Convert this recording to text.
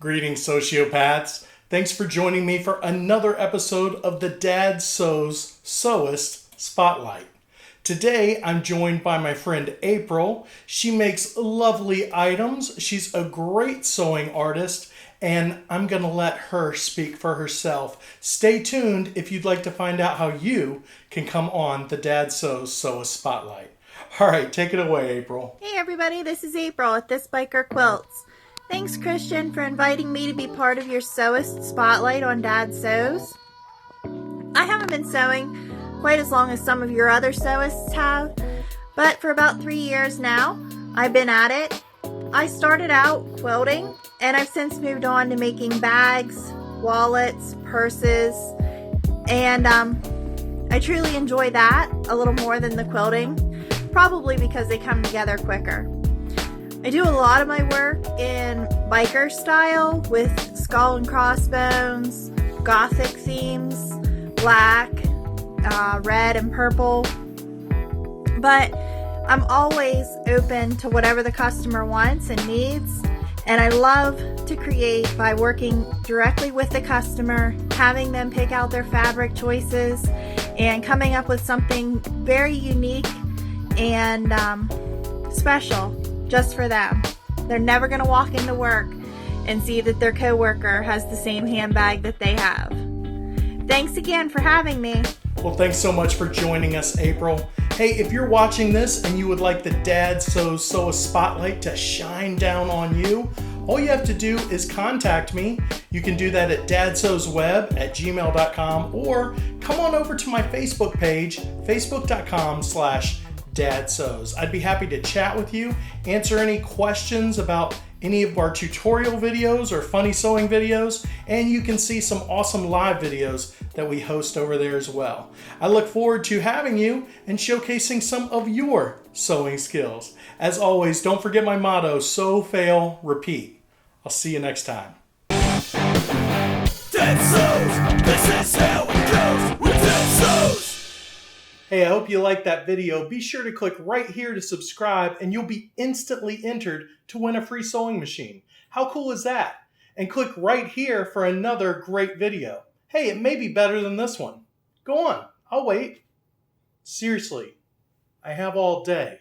Greetings, sociopaths. Thanks for joining me for another episode of the DadSews Sewist Spotlight. Today, I'm joined by my friend April. She makes lovely items. She's a great sewing artist, and I'm going to let her speak for herself. Stay tuned if you'd like to find out how you can come on the DadSews Sewist Spotlight. All right, take it away, April. Hey everybody, this is April at This Biker Quilts. Thanks, Christian, for inviting me to be part of your Sewist Spotlight on Dad Sews. I haven't been sewing quite as long as some of your other sewists have, but for about 3 years now, I've been at it. I started out quilting, and I've since moved on to making bags, wallets, purses, and I truly enjoy that a little more than the quilting, probably because they come together quicker. I do a lot of my work in biker style with skull and crossbones, gothic themes, black, red and purple, but I'm always open to whatever the customer wants and needs, and I love to create by working directly with the customer, having them pick out their fabric choices, and coming up with something very unique and special just for them. They're never going to walk into work and see that their coworker has the same handbag that they have. Thanks again for having me. Well, thanks so much for joining us, April. Hey, if you're watching this and you would like the DadSews Sewist Spotlight to shine down on you, all you have to do is contact me. You can do that at dadsewsweb@gmail.com, or come on over to my Facebook page, facebook.com/DadSews. I'd be happy to chat with you, answer any questions about any of our tutorial videos or funny sewing videos, and you can see some awesome live videos that we host over there as well. I look forward to having you and showcasing some of your sewing skills. As always, don't forget my motto, sew, fail, repeat. I'll see you next time. DadSews, this is how it goes with DadSews. Hey, I hope you liked that video. Be sure to click right here to subscribe, and you'll be instantly entered to win a free sewing machine. How cool is that? And click right here for another great video. Hey, it may be better than this one. Go on, I'll wait. Seriously, I have all day.